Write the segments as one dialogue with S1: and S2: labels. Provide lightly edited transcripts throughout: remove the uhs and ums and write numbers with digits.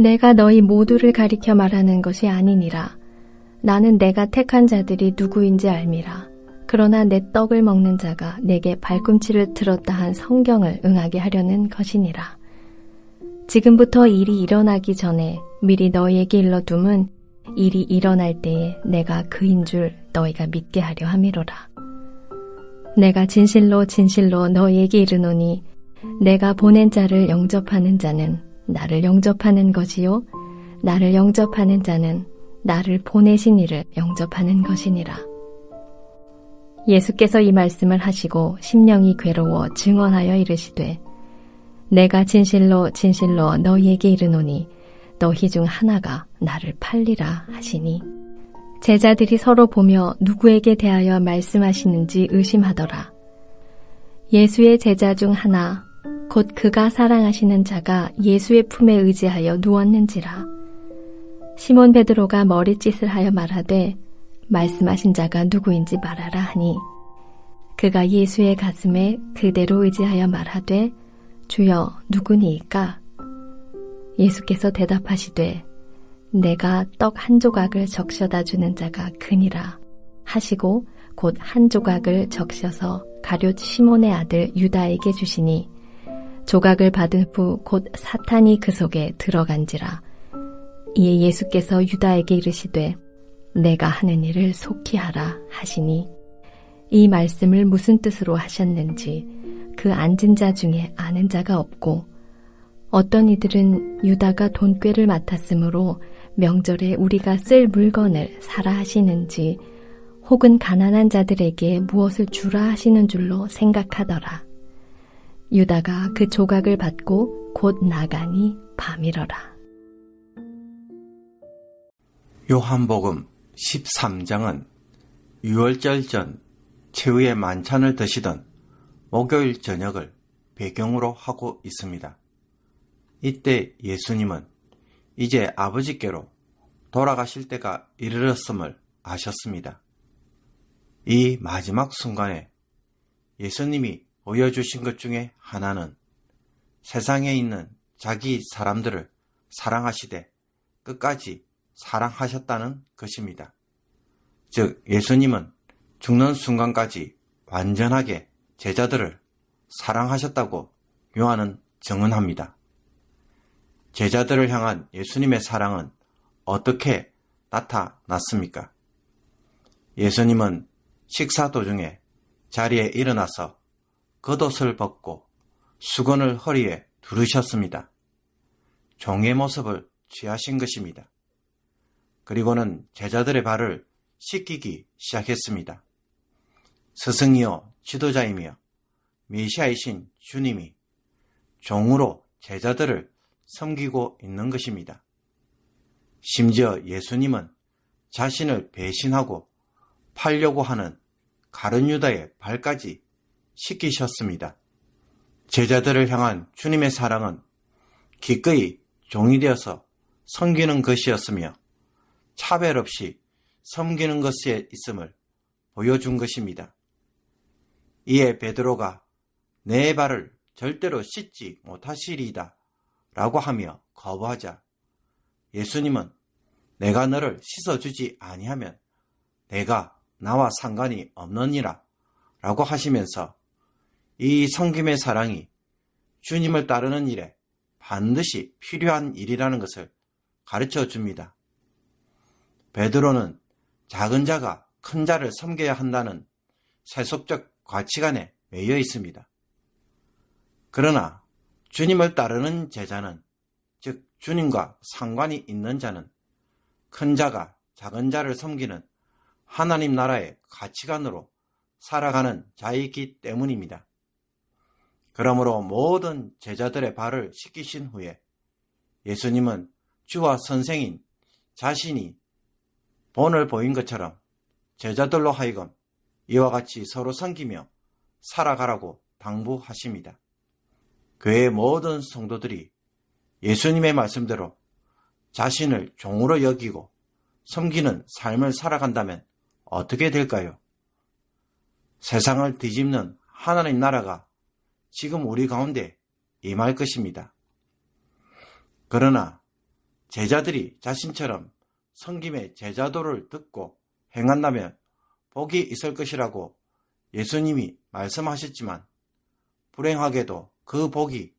S1: 내가 너희 모두를 가리켜 말하는 것이 아니니라. 나는 내가 택한 자들이 누구인지 알미라. 그러나 내 떡을 먹는 자가 내게 발꿈치를 들었다 한 성경을 응하게 하려는 것이니라. 지금부터 일이 일어나기 전에 미리 너희에게 일러둠은 일이 일어날 때에 내가 그인 줄 너희가 믿게 하려 함이로라. 내가 진실로 진실로 너희에게 이르노니 내가 보낸 자를 영접하는 자는 나를 영접하는 것이요 나를 영접하는 자는 나를 보내신 이를 영접하는 것이니라. 예수께서 이 말씀을 하시고 심령이 괴로워 증언하여 이르시되 내가 진실로 진실로 너희에게 이르노니 너희 중 하나가 나를 팔리라 하시니 제자들이 서로 보며 누구에게 대하여 말씀하시는지 의심하더라. 예수의 제자 중 하나 곧 그가 사랑하시는 자가 예수의 품에 의지하여 누웠는지라. 시몬 베드로가 머리짓을 하여 말하되 말씀하신 자가 누구인지 말하라 하니 그가 예수의 가슴에 그대로 의지하여 말하되 주여 누구니이까? 예수께서 대답하시되 내가 떡 한 조각을 적셔다 주는 자가 그니라 하시고 곧 한 조각을 적셔서 가룟 시몬의 아들 유다에게 주시니 조각을 받은 후 곧 사탄이 그 속에 들어간지라. 이에 예수께서 유다에게 이르시되 내가 하는 일을 속히 하라 하시니 이 말씀을 무슨 뜻으로 하셨는지 그 앉은 자 중에 아는 자가 없고 어떤 이들은 유다가 돈꾀를 맡았으므로 명절에 우리가 쓸 물건을 사라 하시는지 혹은 가난한 자들에게 무엇을 주라 하시는 줄로 생각하더라. 유다가 그 조각을 받고 곧 나가니 밤이러라.
S2: 요한복음 13장은 유월절 전 최후의 만찬을 드시던 목요일 저녁을 배경으로 하고 있습니다. 이때 예수님은 이제 아버지께로 돌아가실 때가 이르렀음을 아셨습니다. 이 마지막 순간에 예수님이 보여주신 것 중에 하나는 세상에 있는 자기 사람들을 사랑하시되 끝까지 사랑하셨다는 것입니다. 즉 예수님은 죽는 순간까지 완전하게 제자들을 사랑하셨다고 요한은 증언합니다. 제자들을 향한 예수님의 사랑은 어떻게 나타났습니까? 예수님은 식사 도중에 자리에 일어나서 겉옷을 벗고 수건을 허리에 두르셨습니다. 종의 모습을 취하신 것입니다. 그리고는 제자들의 발을 씻기기 시작했습니다. 스승이요 지도자이며 메시아이신 주님이 종으로 제자들을 섬기고 있는 것입니다. 심지어 예수님은 자신을 배신하고 팔려고 하는 가룟 유다의 발까지 씻기셨습니다. 제자들을 향한 주님의 사랑은 기꺼이 종이 되어서 섬기는 것이었으며 차별 없이 섬기는 것에 있음을 보여준 것입니다. 이에 베드로가 내 발을 절대로 씻지 못하시리이다 라고 하며 거부하자 예수님은 내가 너를 씻어주지 아니하면 내가 나와 상관이 없느니라 라고 하시면서 이 섬김의 사랑이 주님을 따르는 일에 반드시 필요한 일이라는 것을 가르쳐 줍니다. 베드로는 작은 자가 큰 자를 섬겨야 한다는 세속적 가치관에 매여 있습니다. 그러나 주님을 따르는 제자는, 즉 주님과 상관이 있는 자는 큰 자가 작은 자를 섬기는 하나님 나라의 가치관으로 살아가는 자이기 때문입니다. 그러므로 모든 제자들의 발을 씻기신 후에 예수님은 주와 선생인 자신이 본을 보인 것처럼 제자들로 하여금 이와 같이 서로 섬기며 살아가라고 당부하십니다. 교회의 모든 성도들이 예수님의 말씀대로 자신을 종으로 여기고 섬기는 삶을 살아간다면 어떻게 될까요? 세상을 뒤집는 하나님 나라가 지금 우리 가운데 임할 것입니다. 그러나 제자들이 자신처럼 성김의 제자도를 듣고 행한다면 복이 있을 것이라고 예수님이 말씀하셨지만 불행하게도 그 복이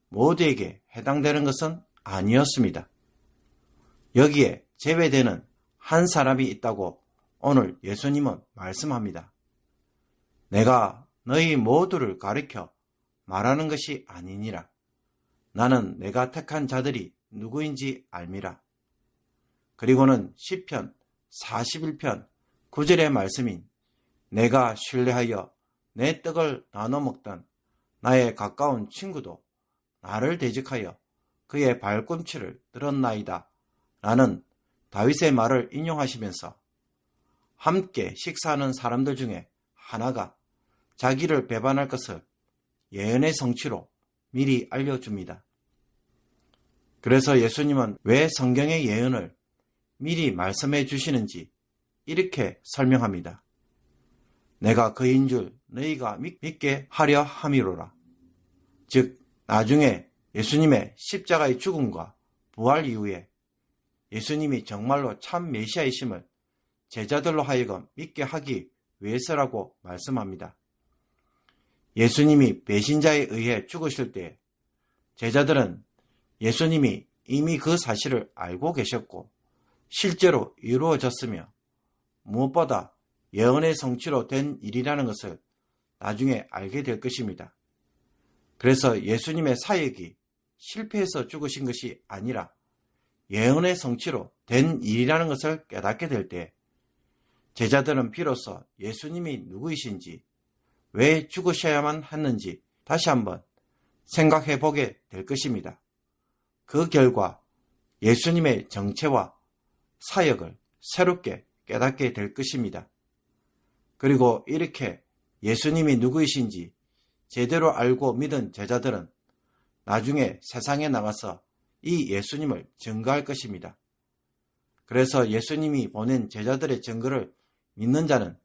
S2: 모두에게 해당되는 것은 아니었습니다. 여기에 제외되는 한 사람이 있다고 오늘 예수님은 말씀합니다. 내가 너희 모두를 가리켜 말하는 것이 아니니라. 나는 내가 택한 자들이 누구인지 알미라. 그리고는 시편 41편 9절의 말씀인 내가 신뢰하여 내 떡을 나눠 먹던 나의 가까운 친구도 나를 대적하여 그의 발꿈치를 들었나이다. 라는 다윗의 말을 인용하시면서 함께 식사하는 사람들 중에 하나가 자기를 배반할 것을 예언의 성취로 미리 알려줍니다. 그래서 예수님은 왜 성경의 예언을 미리 말씀해 주시는지 이렇게 설명합니다. 내가 그인 줄 너희가 믿게 하려 함이로라. 즉 나중에 예수님의 십자가의 죽음과 부활 이후에 예수님이 정말로 참 메시아이심을 제자들로 하여금 믿게 하기 위해서라고 말씀합니다. 예수님이 배신자에 의해 죽으실 때 제자들은 예수님이 이미 그 사실을 알고 계셨고 실제로 이루어졌으며 무엇보다 예언의 성취로 된 일이라는 것을 나중에 알게 될 것입니다. 그래서 예수님의 사역이 실패해서 죽으신 것이 아니라 예언의 성취로 된 일이라는 것을 깨닫게 될 때 제자들은 비로소 예수님이 누구이신지 왜 죽으셔야만 했는지 다시 한번 생각해 보게 될 것입니다. 그 결과 예수님의 정체와 사역을 새롭게 깨닫게 될 것입니다. 그리고 이렇게 예수님이 누구이신지 제대로 알고 믿은 제자들은 나중에 세상에 나가서 이 예수님을 증거할 것입니다. 그래서 예수님이 보낸 제자들의 증거를 믿는 자는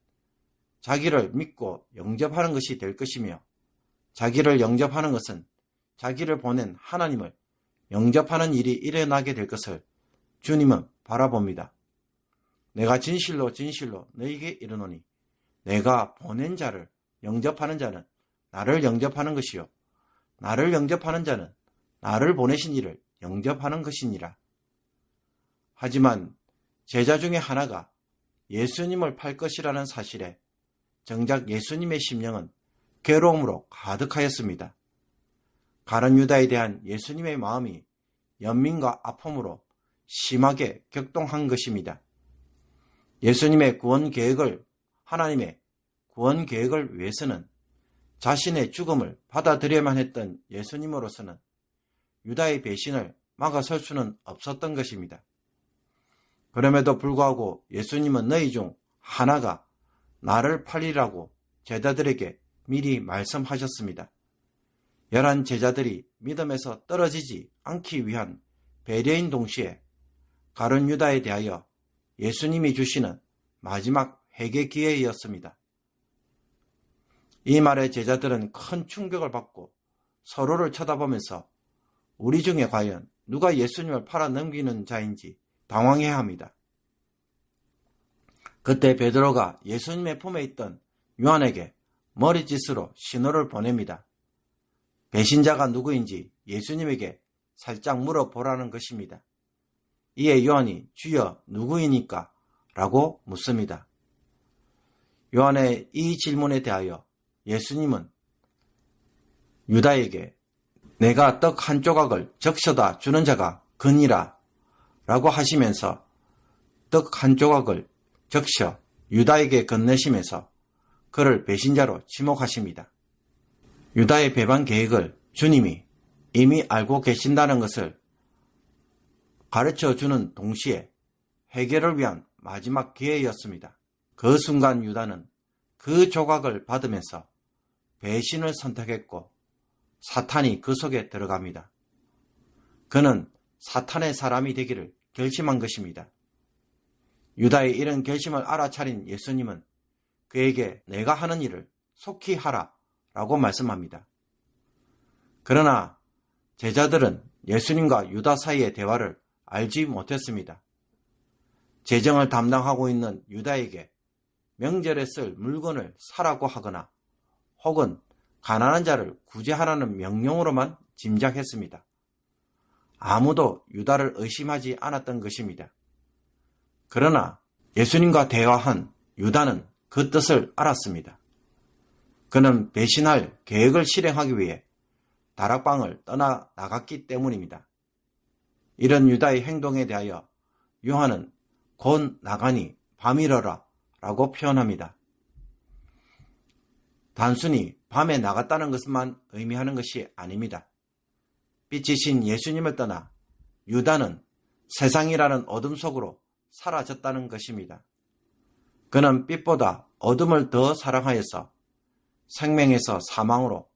S2: 자기를 믿고 영접하는 것이 될 것이며 자기를 영접하는 것은 자기를 보낸 하나님을 영접하는 일이 일어나게 될 것을 주님은 바라봅니다. 내가 진실로 진실로 너희에게 이르노니 내가 보낸 자를 영접하는 자는 나를 영접하는 것이요 나를 영접하는 자는 나를 보내신 이를 영접하는 것이니라. 하지만 제자 중에 하나가 예수님을 팔 것이라는 사실에 정작 예수님의 심령은 괴로움으로 가득하였습니다. 가룟 유다에 대한 예수님의 마음이 연민과 아픔으로 심하게 격동한 것입니다. 예수님의 구원 계획을 하나님의 구원 계획을 위해서는 자신의 죽음을 받아들여야만 했던 예수님으로서는 유다의 배신을 막아설 수는 없었던 것입니다. 그럼에도 불구하고 예수님은 너희 중 하나가 나를 팔리라고 제자들에게 미리 말씀하셨습니다. 11 제자들이 믿음에서 떨어지지 않기 위한 배려인 동시에 가룟 유다에 대하여 예수님이 주시는 마지막 회개 기회였습니다. 이 말에 제자들은 큰 충격을 받고 서로를 쳐다보면서 우리 중에 과연 누가 예수님을 팔아 넘기는 자인지 당황해야 합니다. 그때 베드로가 예수님의 품에 있던 요한에게 머리짓으로 신호를 보냅니다. 배신자가 누구인지 예수님에게 살짝 물어보라는 것입니다. 이에 요한이 주여 누구이니까? 라고 묻습니다. 요한의 이 질문에 대하여 예수님은 유다에게 내가 떡 한 조각을 적셔다 주는 자가 그니라 라고 하시면서 떡 한 조각을 적셔 유다에게 건네시면서 그를 배신자로 지목하십니다. 유다의 배반 계획을 주님이 이미 알고 계신다는 것을 가르쳐주는 동시에 해결을 위한 마지막 기회였습니다. 그 순간 유다는 그 조각을 받으면서 배신을 선택했고 사탄이 그 속에 들어갑니다. 그는 사탄의 사람이 되기를 결심한 것입니다. 유다의 이런 결심을 알아차린 예수님은 그에게 내가 하는 일을 속히 하라 라고 말씀합니다. 그러나 제자들은 예수님과 유다 사이의 대화를 알지 못했습니다. 재정을 담당하고 있는 유다에게 명절에 쓸 물건을 사라고 하거나 혹은 가난한 자를 구제하라는 명령으로만 짐작했습니다. 아무도 유다를 의심하지 않았던 것입니다. 그러나 예수님과 대화한 유다는 그 뜻을 알았습니다. 그는 배신할 계획을 실행하기 위해 다락방을 떠나 나갔기 때문입니다. 이런 유다의 행동에 대하여 요한은 곧 나가니 밤이러라 라고 표현합니다. 단순히 밤에 나갔다는 것만 의미하는 것이 아닙니다. 빛이신 예수님을 떠나 유다는 세상이라는 어둠 속으로 사라졌다는 것입니다. 그는 빛보다 어둠을 더 사랑하여서 생명에서 사망으로,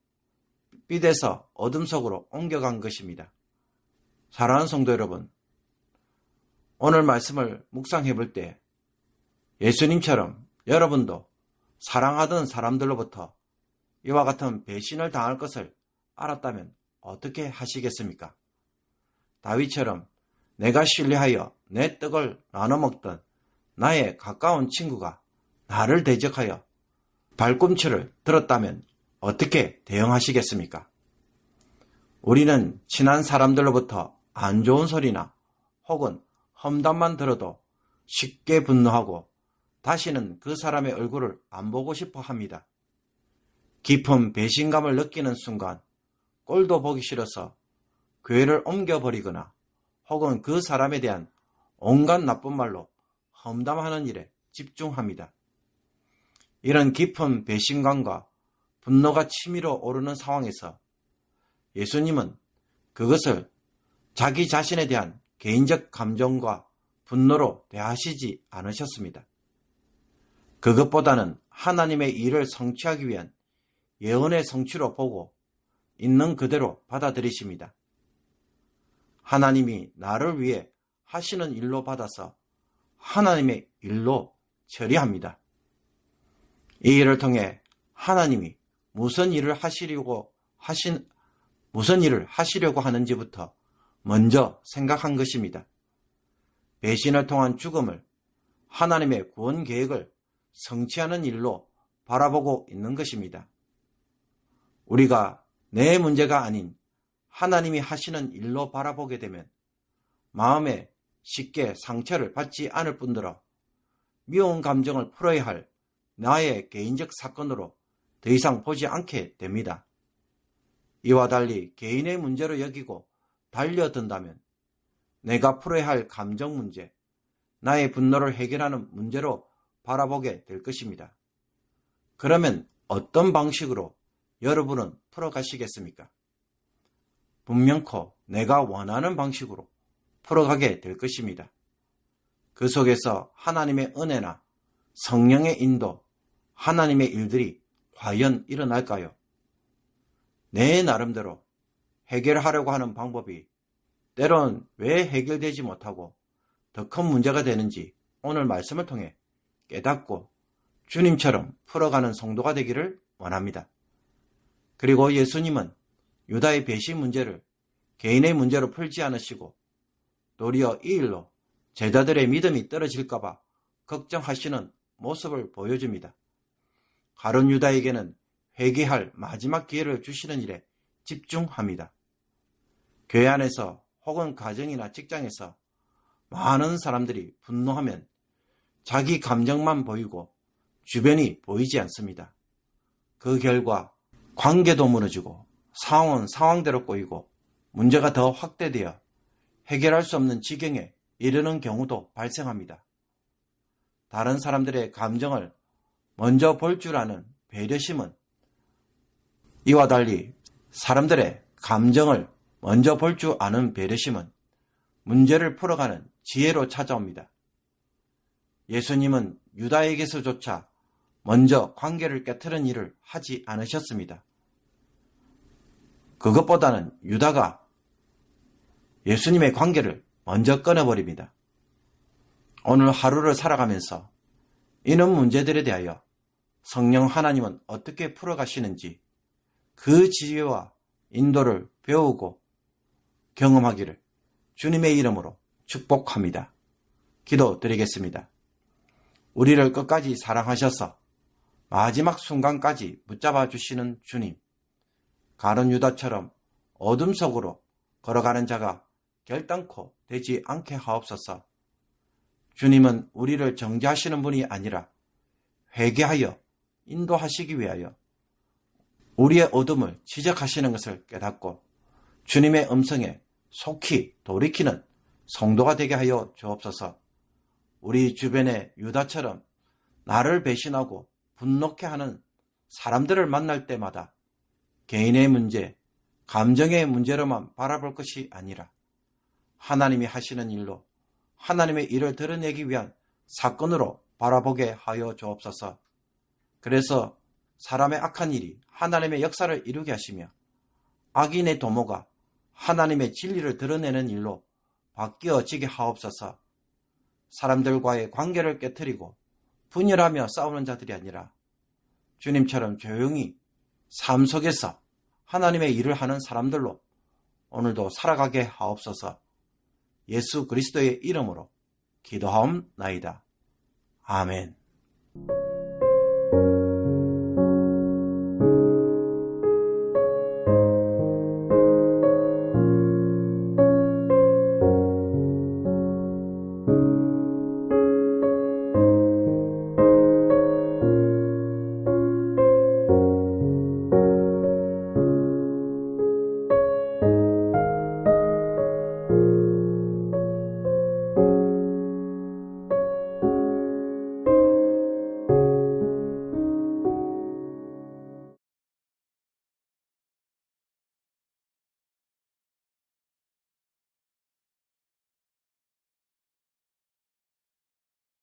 S2: 빛에서 어둠 속으로 옮겨간 것입니다. 사랑하는 성도 여러분, 오늘 말씀을 묵상해 볼 때 예수님처럼 여러분도 사랑하던 사람들로부터 이와 같은 배신을 당할 것을 알았다면 어떻게 하시겠습니까? 다윗처럼 내가 신뢰하여 내 떡을 나눠 먹던 나의 가까운 친구가 나를 대적하여 발꿈치를 들었다면 어떻게 대응하시겠습니까? 우리는 친한 사람들로부터 안 좋은 소리나 혹은 험담만 들어도 쉽게 분노하고 다시는 그 사람의 얼굴을 안 보고 싶어 합니다. 깊은 배신감을 느끼는 순간 꼴도 보기 싫어서 교회를 옮겨버리거나 혹은 그 사람에 대한 온갖 나쁜 말로 험담하는 일에 집중합니다. 이런 깊은 배신감과 분노가 치밀어 오르는 상황에서 예수님은 그것을 자기 자신에 대한 개인적 감정과 분노로 대하시지 않으셨습니다. 그것보다는 하나님의 일을 성취하기 위한 예언의 성취로 보고 있는 그대로 받아들이십니다. 하나님이 나를 위해 하시는 일로 받아서 하나님의 일로 처리합니다. 이 일을 통해 하나님이 무슨 일을 하시려고 하는지부터 먼저 생각한 것입니다. 배신을 통한 죽음을 하나님의 구원 계획을 성취하는 일로 바라보고 있는 것입니다. 우리가 내 문제가 아닌 하나님이 하시는 일로 바라보게 되면 마음에 쉽게 상처를 받지 않을 뿐더러 미운 감정을 풀어야 할 나의 개인적 사건으로 더 이상 보지 않게 됩니다. 이와 달리 개인의 문제로 여기고 달려든다면 내가 풀어야 할 감정 문제, 나의 분노를 해결하는 문제로 바라보게 될 것입니다. 그러면 어떤 방식으로 여러분은 풀어가시겠습니까? 분명코 내가 원하는 방식으로 풀어가게 될 것입니다. 그 속에서 하나님의 은혜나 성령의 인도, 하나님의 일들이 과연 일어날까요? 내 나름대로 해결하려고 하는 방법이 때론 왜 해결되지 못하고 더 큰 문제가 되는지 오늘 말씀을 통해 깨닫고 주님처럼 풀어가는 성도가 되기를 원합니다. 그리고 예수님은 유다의 배신 문제를 개인의 문제로 풀지 않으시고 도리어 이 일로 제자들의 믿음이 떨어질까봐 걱정하시는 모습을 보여줍니다. 가룟 유다에게는 회개할 마지막 기회를 주시는 일에 집중합니다. 교회 안에서 혹은 가정이나 직장에서 많은 사람들이 분노하면 자기 감정만 보이고 주변이 보이지 않습니다. 그 결과 관계도 무너지고 상황은 상황대로 꼬이고 문제가 더 확대되어 해결할 수 없는 지경에 이르는 경우도 발생합니다. 다른 사람들의 감정을 먼저 볼 줄 아는 배려심은 이와 달리 사람들의 감정을 먼저 볼 줄 아는 배려심은 문제를 풀어가는 지혜로 찾아옵니다. 예수님은 유다에게서조차 먼저 관계를 깨트린 일을 하지 않으셨습니다. 그것보다는 유다가 예수님의 관계를 먼저 끊어버립니다. 오늘 하루를 살아가면서 이런 문제들에 대하여 성령 하나님은 어떻게 풀어가시는지 그 지혜와 인도를 배우고 경험하기를 주님의 이름으로 축복합니다. 기도드리겠습니다. 우리를 끝까지 사랑하셔서 마지막 순간까지 붙잡아 주시는 주님, 가룟 유다처럼 어둠 속으로 걸어가는 자가 결단코 되지 않게 하옵소서. 주님은 우리를 정죄하시는 분이 아니라 회개하여 인도하시기 위하여 우리의 어둠을 지적하시는 것을 깨닫고 주님의 음성에 속히 돌이키는 성도가 되게 하여 주옵소서. 우리 주변의 유다처럼 나를 배신하고 분노케 하는 사람들을 만날 때마다 개인의 문제, 감정의 문제로만 바라볼 것이 아니라 하나님이 하시는 일로 하나님의 일을 드러내기 위한 사건으로 바라보게 하여 주옵소서. 그래서 사람의 악한 일이 하나님의 역사를 이루게 하시며 악인의 도모가 하나님의 진리를 드러내는 일로 바뀌어지게 하옵소서. 사람들과의 관계를 깨트리고 분열하며 싸우는 자들이 아니라 주님처럼 조용히 삶 속에서 하나님의 일을 하는 사람들로 오늘도 살아가게 하옵소서. 예수 그리스도의 이름으로 기도하옵나이다. 아멘.